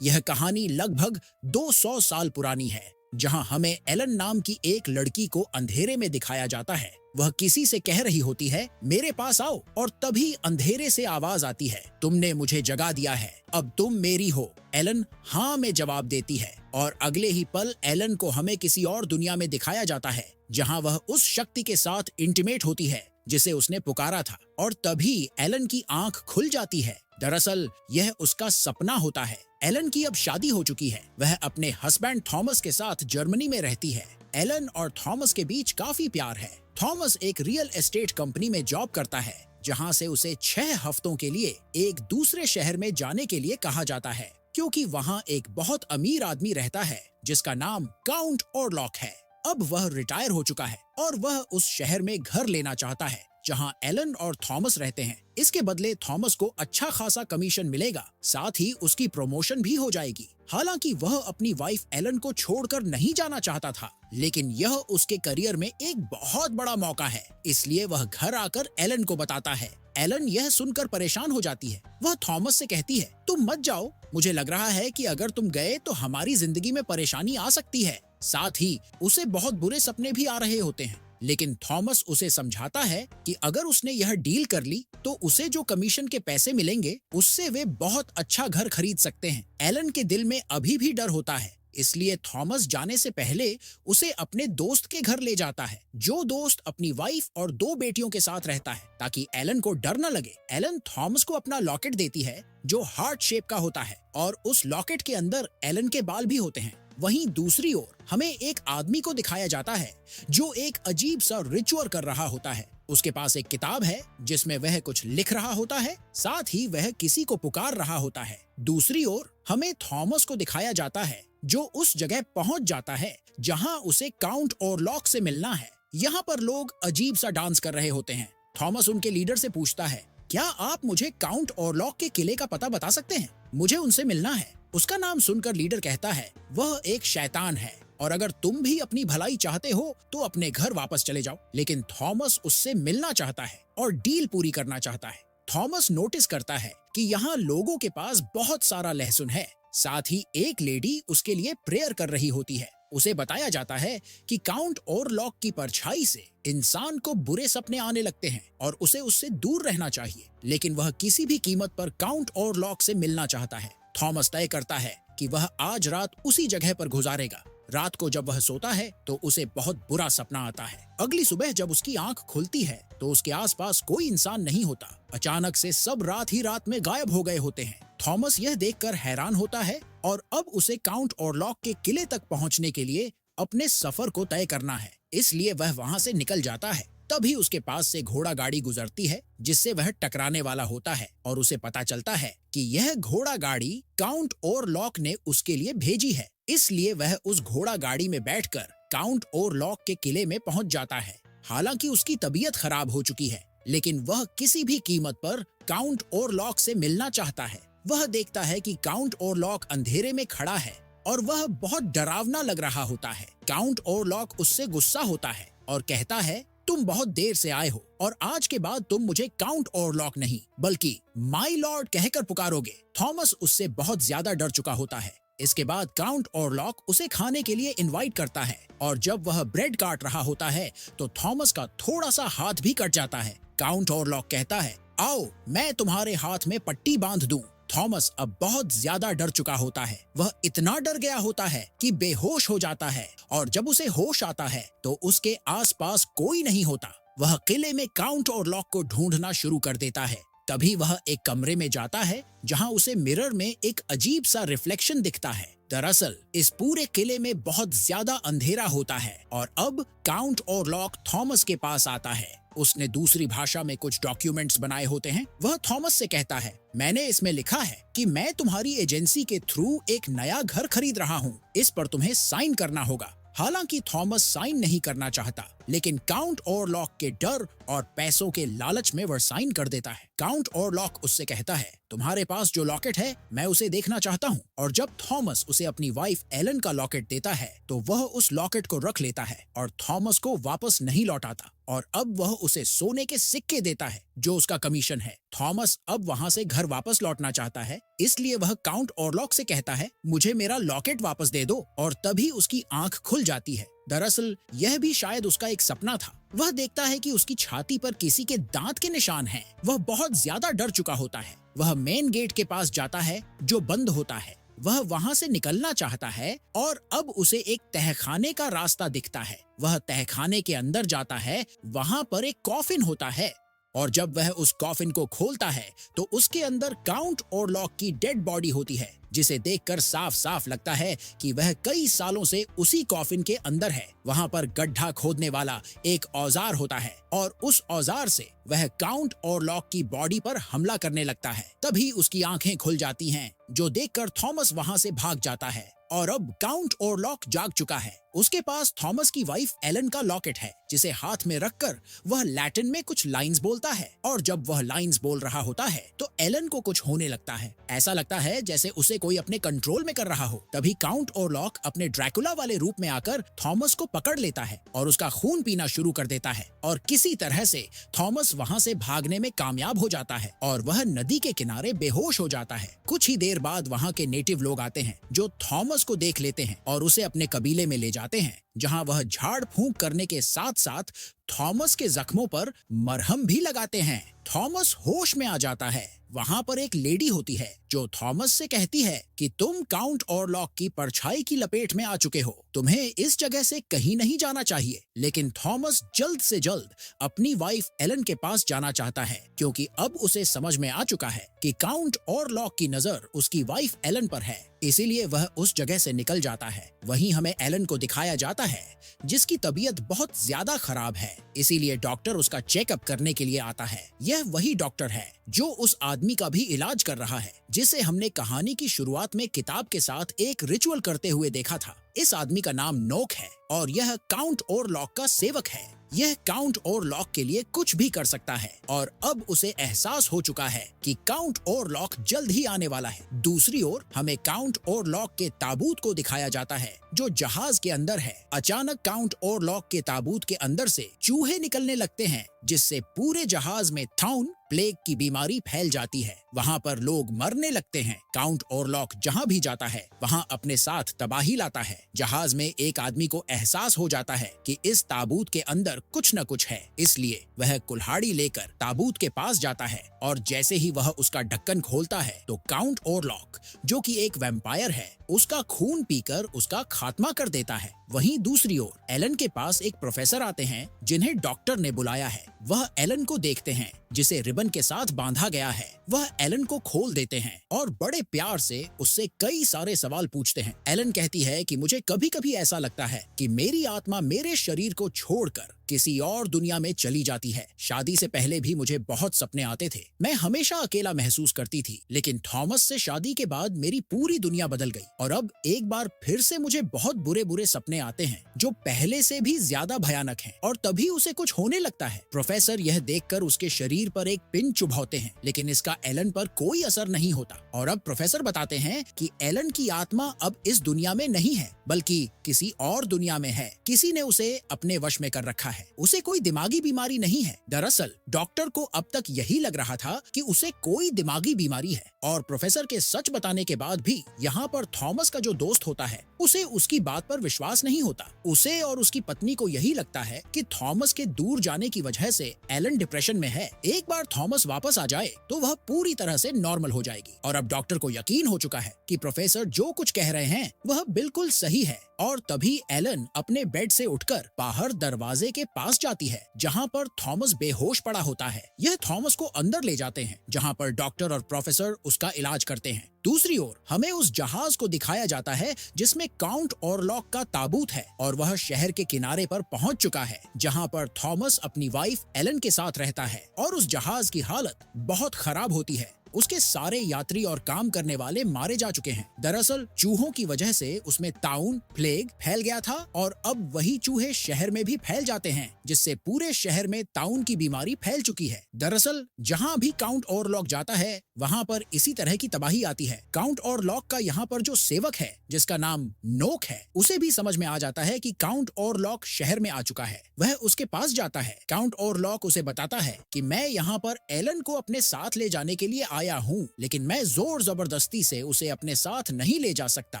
यह कहानी लगभग 200 साल पुरानी है, जहां हमें एलन नाम की एक लड़की को अंधेरे में दिखाया जाता है। वह किसी से कह रही होती है, मेरे पास आओ, और तभी अंधेरे से आवाज आती है, तुमने मुझे जगा दिया है, अब तुम मेरी हो। एलन हाँ में जवाब देती है, और अगले ही पल एलन को हमें किसी और दुनिया में दिखाया जाता है, जहां वह उस शक्ति के साथ इंटीमेट होती है जिसे उसने पुकारा था। और तभी एलन की आंख खुल जाती है। दरअसल यह उसका सपना होता है। एलन की अब शादी हो चुकी है। वह अपने हस्बैंड थॉमस के साथ जर्मनी में रहती है। एलन और थॉमस के बीच काफी प्यार है। थॉमस एक रियल एस्टेट कंपनी में जॉब करता है, जहां से उसे 6 हफ्तों के लिए एक दूसरे शहर में जाने के लिए कहा जाता है, क्योंकि वहां एक बहुत अमीर आदमी रहता है जिसका नाम काउंट ओरलॉक है। अब वह रिटायर हो चुका है और वह उस शहर में घर लेना चाहता है जहां एलन और थॉमस रहते हैं। इसके बदले थॉमस को अच्छा खासा कमीशन मिलेगा, साथ ही उसकी प्रमोशन भी हो जाएगी। हालांकि वह अपनी वाइफ एलन को छोड़कर नहीं जाना चाहता था, लेकिन यह उसके करियर में एक बहुत बड़ा मौका है, इसलिए वह घर आकर एलन को बताता है। एलन यह सुनकर परेशान हो जाती है। वह थॉमस से कहती है, तुम मत जाओ, मुझे लग रहा है कि अगर तुम गए तो हमारी जिंदगी में परेशानी आ सकती है। साथ ही उसे बहुत बुरे सपने भी आ रहे होते हैं। लेकिन थॉमस उसे समझाता है कि अगर उसने यह डील कर ली तो उसे जो कमीशन के पैसे मिलेंगे उससे वे बहुत अच्छा घर खरीद सकते हैं। एलन के दिल में अभी भी डर होता है, इसलिए थॉमस जाने से पहले उसे अपने दोस्त के घर ले जाता है, जो दोस्त अपनी वाइफ और 2 बेटियों के साथ रहता है, ताकि एलन को डर न लगे। एलन थॉमस को अपना लॉकेट देती है जो हार्ट शेप का होता है, और उस लॉकेट के अंदर एलन के बाल भी होते हैं। वहीं दूसरी ओर हमें एक आदमी को दिखाया जाता है जो एक अजीब सा रिचुअल कर रहा होता है। उसके पास एक किताब है जिसमें वह कुछ लिख रहा होता है, साथ ही वह किसी को पुकार रहा होता है। दूसरी ओर हमें थॉमस को दिखाया जाता है जो उस जगह पहुंच जाता है जहां उसे काउंट ओरलॉक से मिलना है। यहाँ पर लोग अजीब सा डांस कर रहे होते हैं। थॉमस उनके लीडर से पूछता है, क्या आप मुझे काउंट ओरलॉक के किले का पता बता सकते हैं? मुझे उनसे मिलना है। उसका नाम सुनकर लीडर कहता है, वह एक शैतान है, और अगर तुम भी अपनी भलाई चाहते हो तो अपने घर वापस चले जाओ। लेकिन थॉमस उससे मिलना चाहता है और डील पूरी करना चाहता है। थॉमस नोटिस करता है कि यहाँ लोगों के पास बहुत सारा लहसुन है। साथ ही एक लेडी उसके लिए प्रेयर कर रही होती है। उसे बताया जाता है कि काउंट ओरलॉक की परछाई से इंसान को बुरे सपने आने लगते हैं और उसे उससे दूर रहना चाहिए। लेकिन वह किसी भी कीमत पर काउंट ओरलॉक से मिलना चाहता है। थॉमस तय करता है कि वह आज रात उसी जगह पर गुजारेगा। रात को जब वह सोता है तो उसे बहुत बुरा सपना आता है। अगली सुबह जब उसकी आंख खुलती है तो उसके आसपास कोई इंसान नहीं होता। अचानक से सब रात ही रात में गायब हो गए होते हैं। थॉमस यह देखकर हैरान होता है और अब उसे काउंट ओरलॉक के किले तक पहुंचने के लिए अपने सफर को तय करना है, इसलिए वह वहां से निकल जाता है। तभी उसके पास से घोड़ा गाड़ी गुजरती है जिससे वह टकराने वाला होता है, और उसे पता चलता है कि यह घोड़ा गाड़ी काउंट ओरलॉक ने उसके लिए भेजी है। इसलिए वह उस घोड़ा गाड़ी में बैठकर काउंट ओरलॉक के किले में पहुंच जाता है। हालांकि उसकी तबीयत खराब हो चुकी है, लेकिन वह किसी भी कीमत पर काउंट ओरलॉक से मिलना चाहता है। वह देखता है कि काउंट ओरलॉक अंधेरे में खड़ा है और वह बहुत डरावना लग रहा होता है। काउंट ओरलॉक उससे गुस्सा होता है और कहता है, तुम बहुत देर से आए हो और आज के बाद तुम मुझे काउंट ओरलॉक नहीं बल्कि माय लॉर्ड कहकर पुकारोगे। थॉमस उससे बहुत ज्यादा डर चुका होता है। इसके बाद काउंट ओरलॉक उसे खाने के लिए इनवाइट करता है, और जब वह ब्रेड काट रहा होता है तो थॉमस का थोड़ा सा हाथ भी कट जाता है। काउंट ओरलॉक कहता है, आओ मैं तुम्हारे हाथ में पट्टी बांध दूं। थॉमस अब बहुत ज्यादा डर चुका होता है। वह इतना डर गया होता है कि बेहोश हो जाता है, और जब उसे होश आता है तो उसके आसपास कोई नहीं होता। वह किले में काउंट ओरलॉक को ढूंढना शुरू कर देता है। तभी वह एक कमरे में जाता है जहां उसे मिरर में एक अजीब सा रिफ्लेक्शन दिखता है। दरअसल इस पूरे किले में बहुत ज्यादा अंधेरा होता है, और अब काउंट ओरलॉक थॉमस के पास आता है। उसने दूसरी भाषा में कुछ डॉक्यूमेंट्स बनाए होते हैं। वह थॉमस से कहता है, मैंने इसमें लिखा है कि मैं तुम्हारी एजेंसी के थ्रू एक नया घर खरीद रहा हूँ। इस पर तुम्हें साइन करना होगा। हालांकि थॉमस साइन नहीं करना चाहता, लेकिन काउंट ओरलॉक के डर और पैसों के लालच में वह साइन कर देता है। काउंट ओरलॉक उससे कहता है, तुम्हारे पास जो लॉकेट है मैं उसे देखना चाहता हूँ। और जब थॉमस उसे अपनी वाइफ एलन का लॉकेट देता है तो वह उस लॉकेट को रख लेता है और थॉमस को वापस नहीं लौटाता। और अब वह उसे सोने के सिक्के देता है जो उसका कमीशन है। थॉमस अब वहां से घर वापस लौटना चाहता है, इसलिए वह काउंट ऑरलॉक से कहता है, मुझे मेरा लॉकेट वापस दे दो, और तभी उसकी आंख खुल जाती है। दरअसल यह भी शायद उसका एक सपना था। वह देखता है कि उसकी छाती पर किसी के दांत के निशान हैं। वह बहुत ज्यादा डर चुका होता है। वह मेन गेट के पास जाता है जो बंद होता है। वह वहां से निकलना चाहता है और अब उसे एक तहखाने का रास्ता दिखता है। वह तहखाने के अंदर जाता है। वहां पर एक कॉफिन होता है और जब वह उस कॉफिन को खोलता है तो उसके अंदर काउंट ऑरलॉक की डेड बॉडी होती है, जिसे देखकर साफ साफ लगता है कि वह कई सालों से उसी कॉफिन के अंदर है। वहां पर गड्ढा खोदने वाला एक औजार होता है और उस औजार से वह काउंट ऑरलॉक की बॉडी पर हमला करने लगता है। तभी उसकी आंखें खुल जाती हैं, जो देखकर थॉमस वहां से भाग जाता है और अब काउंट ऑरलॉक जाग चुका है। उसके पास थॉमस की वाइफ एलन का लॉकेट है, जिसे हाथ में रखकर वह लैटिन में कुछ लाइंस बोलता है और जब वह लाइंस बोल रहा होता है तो एलन को कुछ होने लगता है। ऐसा लगता है जैसे उसे कोई अपने कंट्रोल में कर रहा हो। तभी काउंट ऑरलॉक अपने ड्रैकुला वाले रूप में आकर थॉमस को पकड़ लेता है और उसका खून पीना शुरू कर देता है और किसी तरह से थॉमस वहां से भागने में कामयाब हो जाता है और वह नदी के किनारे बेहोश हो जाता है। कुछ ही देर बाद वहां के नेटिव लोग आते हैं जो थॉमस को देख लेते हैं और उसे अपने कबीले में ले जाते हैं, जहां वह झाड़ फूंक करने के साथ साथ थॉमस के जख्मों पर मरहम भी लगाते हैं। थॉमस होश में आ जाता है। वहां पर एक लेडी होती है जो थॉमस से कहती है कि तुम काउंट ऑरलॉक की परछाई की लपेट में आ चुके हो, तुम्हें इस जगह से कहीं नहीं जाना चाहिए। लेकिन थॉमस जल्द से जल्द अपनी वाइफ एलन के पास जाना चाहता है, क्योंकि अब उसे समझ में आ चुका है कि काउंट ऑरलॉक की नजर उसकी वाइफ एलन पर है। इसीलिए वह उस जगह से निकल जाता है। वहीं हमें एलन को दिखाया जाता है जिसकी तबीयत बहुत ज्यादा खराब है, इसीलिए डॉक्टर उसका चेकअप करने के लिए आता है। यह वही डॉक्टर है जो उस आदमी का भी इलाज कर रहा है जिसे हमने कहानी की शुरुआत में किताब के साथ एक रिचुअल करते हुए देखा था। इस आदमी का नाम नोक है और यह काउंट ऑरलॉक का सेवक है। यह काउंट ऑरलॉक के लिए कुछ भी कर सकता है और अब उसे एहसास हो चुका है कि काउंट ऑरलॉक जल्द ही आने वाला है। दूसरी ओर हमें काउंट ऑरलॉक के ताबूत को दिखाया जाता है जो जहाज के अंदर है। अचानक काउंट ऑरलॉक के ताबूत के अंदर से चूहे निकलने लगते हैं, जिससे पूरे जहाज में थाउन प्लेग की बीमारी फैल जाती है। वहां पर लोग मरने लगते हैं। काउंट ऑरलॉक जहां भी जाता है वहां अपने साथ तबाही लाता है। जहाज में एक आदमी को एहसास हो जाता है कि इस ताबूत के अंदर कुछ न कुछ है, इसलिए वह कुल्हाड़ी लेकर ताबूत के पास जाता है और जैसे ही वह उसका ढक्कन खोलता है तो काउंट ऑरलॉक, जो कि एक वैम्पायर है, उसका खून पीकर उसका खात्मा कर देता है। वहीं दूसरी ओर एलन के पास एक प्रोफेसर आते हैं जिन्हें डॉक्टर ने बुलाया है। वह एलन को देखते हैं जिसे रिबन के साथ बांधा गया है। वह एलन को खोल देते हैं और बड़े प्यार से उससे कई सारे सवाल पूछते हैं। एलन कहती है कि मुझे कभी कभी ऐसा लगता है कि मेरी आत्मा मेरे शरीर को छोड़कर किसी और दुनिया में चली जाती है। शादी से पहले भी मुझे बहुत सपने आते थे। मैं हमेशा अकेला महसूस करती थी, लेकिन थॉमस से शादी के बाद मेरी पूरी दुनिया बदल गई और अब एक बार फिर से मुझे बहुत बुरे बुरे सपने आते हैं जो पहले से भी ज्यादा भयानक हैं और तभी उसे कुछ होने लगता है। प्रोफेसर यह देखकर उसके शरीर पर एक पिन चुभौते हैं, लेकिन इसका एलन पर कोई असर नहीं होता। और अब प्रोफेसर बताते हैं कि एलन की आत्मा अब इस दुनिया में नहीं है, बल्कि किसी और दुनिया में है। किसी ने उसे अपने वश में कर रखा है। उसे कोई दिमागी बीमारी नहीं है। दरअसल डॉक्टर को अब तक यही लग रहा था कि उसे कोई दिमागी बीमारी है और प्रोफेसर के सच बताने के बाद भी यहाँ पर थॉमस का जो दोस्त होता है उसे उसकी बात पर विश्वास नहीं होता। उसे और उसकी पत्नी को यही लगता है कि थॉमस के दूर जाने की वजह से एलन डिप्रेशन में है। एक बार थॉमस वापस आ जाए तो वह पूरी तरह से नॉर्मल हो जाएगी और अब डॉक्टर को यकीन हो चुका है कि प्रोफेसर जो कुछ कह रहे हैं वह बिल्कुल सही है। और तभी एलन अपने बेड से उठकर बाहर दरवाजे के पास जाती है जहाँ पर थॉमस बेहोश पड़ा होता है। यह थॉमस को अंदर ले जाते हैं जहाँ पर डॉक्टर और प्रोफेसर उसका इलाज करते हैं। दूसरी ओर हमें उस जहाज को दिखाया जाता है जिसमें काउंट ऑरलॉक का ताबूत है और वह शहर के किनारे पर पहुंच चुका है जहां पर थॉमस अपनी वाइफ एलन के साथ रहता है और उस जहाज की हालत बहुत खराब होती है। उसके सारे यात्री और काम करने वाले मारे जा चुके हैं। दरअसल चूहों की वजह से उसमें ताउन प्लेग फैल गया था और अब वही चूहे शहर में भी फैल जाते हैं, जिससे पूरे शहर में ताउन की बीमारी फैल चुकी है। दरअसल जहाँ भी काउंट ओरलॉक जाता है वहाँ पर इसी तरह की तबाही आती है। काउंट ओरलॉक का यहाँ पर जो सेवक है जिसका नाम नोक है, उसे भी समझ में आ जाता है कि काउंट ओरलॉक शहर में आ चुका है। वह उसके पास जाता है। काउंट ओरलॉक उसे बताता है कि मैं यहाँ पर एलन को अपने साथ ले जाने के लिए आया हूँ, लेकिन मैं जोर जबरदस्ती से उसे अपने साथ नहीं ले जा सकता।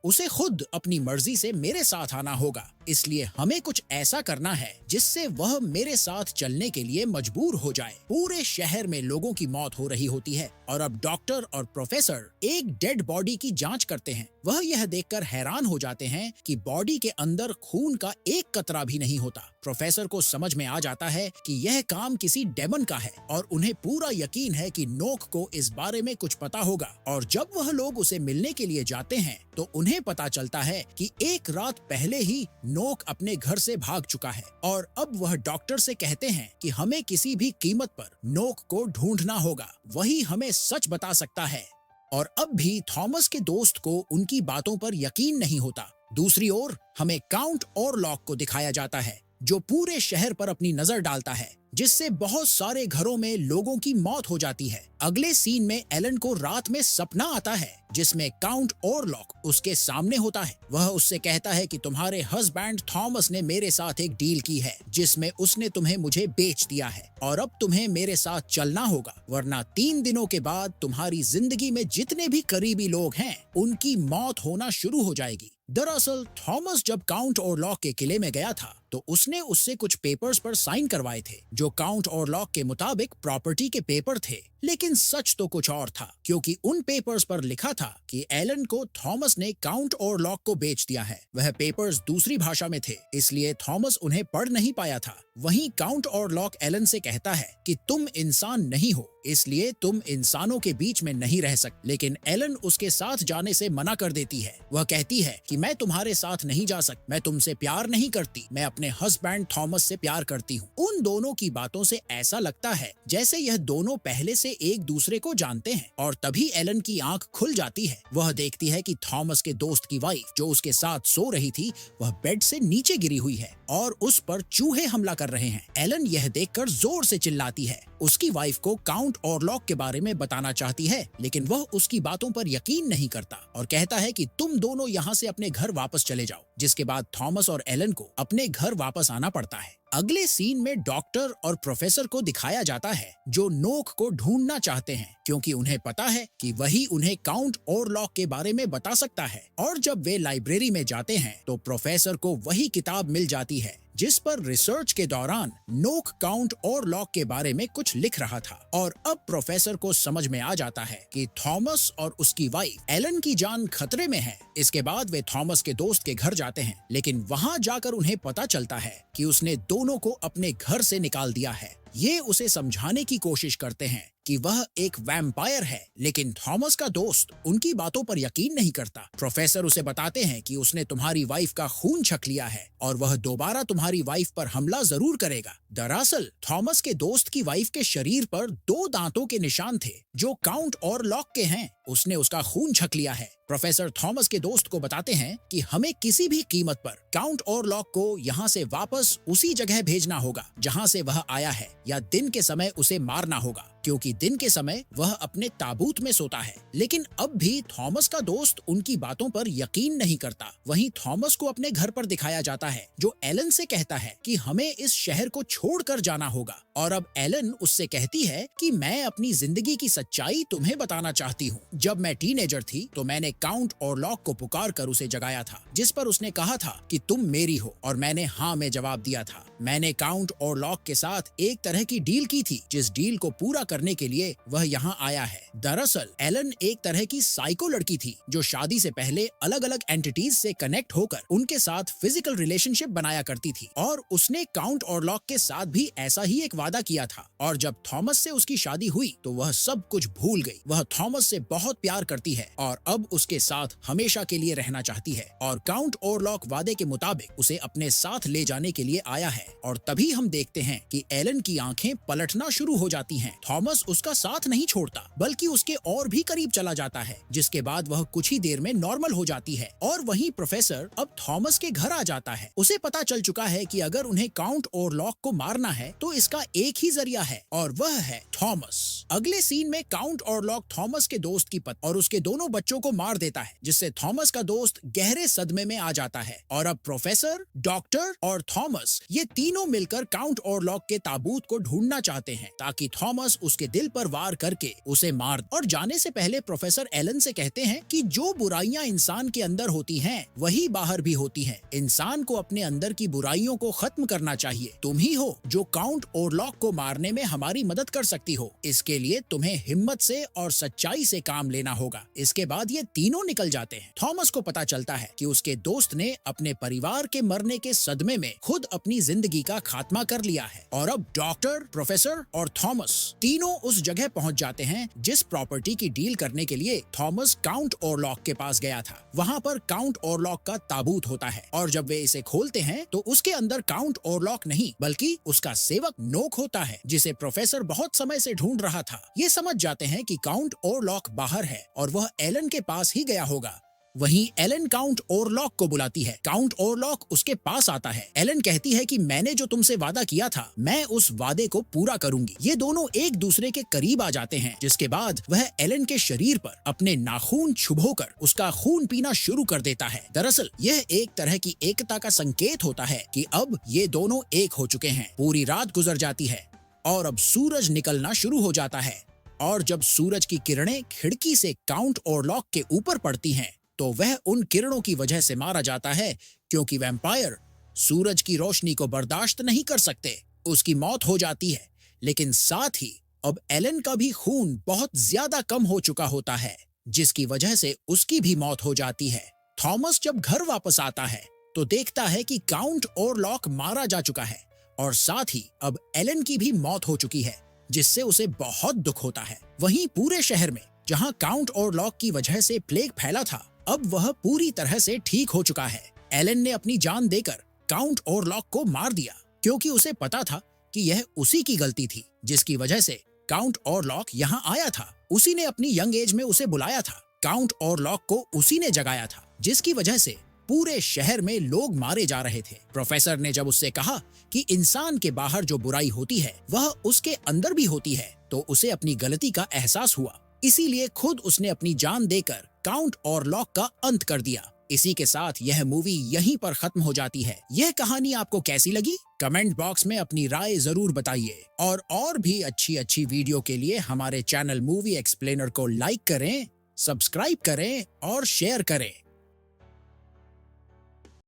उसे खुद अपनी मर्जी से मेरे साथ आना होगा, इसलिए हमें कुछ ऐसा करना है जिससे वह मेरे साथ चलने के लिए मजबूर हो जाए। पूरे शहर में लोगों की मौत हो रही होती है और अब डॉक्टर और प्रोफेसर एक डेड बॉडी की जांच करते हैं। वह यह देखकर हैरान हो जाते हैं कि बॉडी के अंदर खून का एक कतरा भी नहीं होता। प्रोफेसर को समझ में आ जाता है कि यह काम किसी डेमन का है और उन्हें पूरा यकीन है कि नोक को इस बारे में कुछ पता होगा। और जब वह लोग उसे मिलने के लिए जाते हैं तो उन्हें पता चलता है कि एक रात पहले ही नोक अपने घर से भाग चुका है और अब वह डॉक्टर से कहते हैं कि हमें किसी भी कीमत पर नोक को ढूंढना होगा, वही हमें सच बता सकता है। और अब भी थॉमस के दोस्त को उनकी बातों पर यकीन नहीं होता। दूसरी ओर हमें काउंट ओरलॉक को दिखाया जाता है जो पूरे शहर पर अपनी नजर डालता है, जिससे बहुत सारे घरों में लोगों की मौत हो जाती है। अगले सीन में एलन को रात में सपना आता है जिसमें काउंट ओरलॉक उसके सामने होता है। वह उससे कहता है कि तुम्हारे हस्बैंड थॉमस ने मेरे साथ एक डील की है जिसमें उसने तुम्हें मुझे बेच दिया है और अब तुम्हें मेरे साथ चलना होगा, वरना 3 दिनों के बाद तुम्हारी जिंदगी में जितने भी करीबी लोग हैं उनकी मौत होना शुरू हो जाएगी। दरअसल थॉमस जब काउंट ओरलॉक के किले में गया था तो उसने उससे कुछ पेपर्स पर साइन करवाए थे जो काउंट ओरलॉक के मुताबिक प्रॉपर्टी के पेपर थे, लेकिन सच तो कुछ और था, क्योंकि उन पेपर्स पर लिखा था कि एलन को थॉमस ने काउंट ओरलॉक को बेच दिया है। वह पेपर्स दूसरी भाषा में थे, इसलिए थॉमस उन्हें पढ़ नहीं पाया था। वहीं काउंट ओरलॉक एलन से कहता है कि तुम इंसान नहीं हो, इसलिए तुम इंसानों के बीच में नहीं रह सकते, लेकिन एलन उसके साथ जाने से मना कर देती है। वह कहती है कि मैं तुम्हारे साथ नहीं जा सकती, मैं तुमसे प्यार नहीं करती, मैं अपने हस्बैंड थॉमस से प्यार करती हूँ। उन दोनों की बातों से ऐसा लगता है जैसे यह दोनों पहले से एक दूसरे को जानते हैं और तभी एलन की आंख खुल जाती है। वह देखती है कि थॉमस के दोस्त की वाइफ जो उसके साथ सो रही थी वह बेड से नीचे गिरी हुई है और उस पर चूहे हमला कर रहे हैं। एलन यह देखकर जोर से चिल्लाती है। उसकी वाइफ को काउंट ओरलॉक के बारे में बताना चाहती है, लेकिन वह उसकी बातों पर यकीन नहीं करता और कहता है कि तुम दोनों यहाँ से अपने घर वापस चले जाओ, जिसके बाद थॉमस और एलन को अपने घर वापस आना पड़ता है। अगले सीन में डॉक्टर और प्रोफेसर को दिखाया जाता है जो नोक को ढूंढना चाहते हैं, क्योंकि उन्हें पता है कि वही उन्हें काउंट ओरलॉक के बारे में बता सकता है। और जब वे लाइब्रेरी में जाते हैं तो प्रोफेसर को वही किताब मिल जाती है जिस पर रिसर्च के दौरान नोक काउंट ओरलॉक के बारे में कुछ लिख रहा था। और अब प्रोफेसर को समझ में आ जाता है कि थॉमस और उसकी वाइफ एलन की जान खतरे में है। इसके बाद वे थॉमस के दोस्त के घर जाते हैं, लेकिन वहां जाकर उन्हें पता चलता है कि उसने दोनों को अपने घर से निकाल दिया है। ये उसे समझाने की कोशिश करते हैं कि वह एक वैम्पायर है, लेकिन थॉमस का दोस्त उनकी बातों पर यकीन नहीं करता। प्रोफेसर उसे बताते हैं कि उसने तुम्हारी वाइफ का खून छक लिया है और वह दोबारा तुम्हारी वाइफ पर हमला जरूर करेगा। दरअसल थॉमस के दोस्त की वाइफ के शरीर पर 2 दांतों के निशान थे जो काउंट ओरलॉक के हैं। उसने उसका खून छक लिया है। प्रोफेसर थॉमस के दोस्त को बताते हैं कि हमें किसी भी कीमत पर काउंट ओरलॉक को यहाँ से वापस उसी जगह भेजना होगा जहाँ से वह आया है, या दिन के समय उसे मारना होगा, क्योंकि दिन के समय वह अपने ताबूत में सोता है। लेकिन अब भी थॉमस का दोस्त उनकी बातों पर यकीन नहीं करता। वहीं थॉमस को अपने घर पर दिखाया जाता है जो एलन से कहता है कि हमें इस शहर को छोड़कर जाना होगा। और अब एलन उससे कहती है कि मैं अपनी जिंदगी की सच्चाई तुम्हें बताना चाहती हूँ। जब मैं टीनेजर थी तो मैंने काउंट ओरलॉक को पुकार कर उसे जगाया था, जिस पर उसने कहा था कि तुम मेरी हो, और मैंने हाँ में जवाब दिया था। मैंने काउंट ओरलॉक के साथ एक तरह की डील की थी, जिस डील को पूरा करने के लिए वह यहाँ आया है। दरअसल एलन एक तरह की साइको लड़की थी जो शादी से पहले अलग अलग एंटिटीज से कनेक्ट होकर उनके साथ फिजिकल रिलेशनशिप बनाया करती थी, और उसने काउंट ओरलॉक के साथ भी ऐसा ही एक वादा किया था। और जब थॉमस से उसकी शादी हुई तो वह सब कुछ भूल गई। वह थॉमस से बहुत बहुत प्यार करती है और अब उसके साथ हमेशा के लिए रहना चाहती है और काउंट ओरलॉक वादे के मुताबिक उसे अपने साथ ले जाने के लिए आया है। और तभी हम देखते हैं कि एलन की आंखें पलटना शुरू हो जाती हैं। थॉमस उसका साथ नहीं छोड़ता बल्कि उसके और भी करीब चला जाता है, जिसके बाद वह कुछ ही देर में नॉर्मल हो जाती है। और वहीं प्रोफेसर अब थॉमस के घर आ जाता है। उसे पता चल चुका है कि अगर उन्हें काउंट ओरलॉक को मारना है तो इसका एक ही जरिया है और वह है थॉमस। अगले सीन में काउंट ओरलॉक थॉमस के दोस्त की पत्नी और उसके दोनों बच्चों को मार देता है, जिससे थॉमस का दोस्त गहरे सदमे में आ जाता है। और अब प्रोफेसर, डॉक्टर और थॉमस ये तीनों मिलकर काउंट ओरलॉक के ताबूत को ढूंढना चाहते हैं ताकि थॉमस उसके दिल पर वार करके उसे मार दे। और जाने से पहले प्रोफेसर एलन से कहते हैं कि जो बुराइयां इंसान के अंदर होती हैं वही बाहर भी होती हैं। इंसान को अपने अंदर की बुराइयों को खत्म करना चाहिए। तुम ही हो जो काउंट ओरलॉक को मारने में हमारी मदद कर सकती हो। इसके लिए तुम्हें हिम्मत से और सच्चाई से काम लेना होगा। इसके बाद ये तीनों निकल जाते हैं। थॉमस को पता चलता है कि उसके दोस्त ने अपने परिवार के मरने के सदमे में खुद अपनी जिंदगी का खात्मा कर लिया है। और अब डॉक्टर, प्रोफेसर और थॉमस तीनों उस जगह पहुंच जाते हैं जिस प्रॉपर्टी की डील करने के लिए थॉमस काउंट ओरलॉक के पास गया था। वहाँ पर काउंट ओरलॉक का ताबूत होता है और जब वे इसे खोलते हैं तो उसके अंदर काउंट ओरलॉक नहीं बल्कि उसका सेवक नोक होता है, जिसे प्रोफेसर बहुत समय से ढूंढ रहा था। ये समझ जाते हैं कि काउंट ओरलॉक बाहर है और वह एलन के पास ही गया होगा। वहीं एलन काउंट ओरलॉक को बुलाती है। काउंट ओरलॉक उसके पास आता है। एलन कहती है कि मैंने जो तुमसे वादा किया था मैं उस वादे को पूरा करूंगी। ये दोनों एक दूसरे के करीब आ जाते हैं, जिसके बाद वह एलन के शरीर पर अपने नाखून चुभोकर उसका खून पीना शुरू कर देता है। दरअसल यह एक तरह की एकता का संकेत होता है कि अब ये दोनों एक हो चुके हैं। पूरी रात गुजर जाती है और अब सूरज निकलना शुरू हो जाता है और जब सूरज की किरणें खिड़की से काउंट ओरलॉक के ऊपर पड़ती हैं तो वह उन किरणों की वजह से मारा जाता है, क्योंकि वैम्पायर सूरज की रोशनी को बर्दाश्त नहीं कर सकते। उसकी मौत हो जाती है, लेकिन साथ ही अब एलन का भी खून बहुत ज्यादा कम हो चुका होता है, जिसकी वजह से उसकी भी मौत हो जाती है। थॉमस जब घर वापस आता है तो देखता है कि काउंट ओरलॉक मारा जा चुका है और साथ ही अब एलन की भी मौत हो चुकी है, जिससे उसे बहुत दुख होता है। वहीं पूरे शहर में जहां काउंट ओरलॉक की वजह से प्लेग फैला था, अब वह पूरी तरह से ठीक हो चुका है। एलन ने अपनी जान देकर काउंट ओरलॉक को मार दिया, क्योंकि उसे पता था कि यह उसी की गलती थी जिसकी वजह से काउंट ओरलॉक यहाँ आया था। उसी ने अपनी यंग एज में उसे बुलाया था। काउंट ओरलॉक को उसी ने जगाया था, जिसकी वजह से पूरे शहर में लोग मारे जा रहे थे। प्रोफेसर ने जब उससे कहा कि इंसान के बाहर जो बुराई होती है वह उसके अंदर भी होती है, तो उसे अपनी गलती का एहसास हुआ। इसीलिए खुद उसने अपनी जान देकर काउंट ओरलॉक का अंत कर दिया। इसी के साथ यह मूवी यहीं पर खत्म हो जाती है। यह कहानी आपको कैसी लगी? कमेंट बॉक्स में अपनी राय जरूर बताइए और भी अच्छी वीडियो के लिए हमारे चैनल मूवी एक्सप्लेनर को लाइक करें, सब्सक्राइब करें और शेयर करें।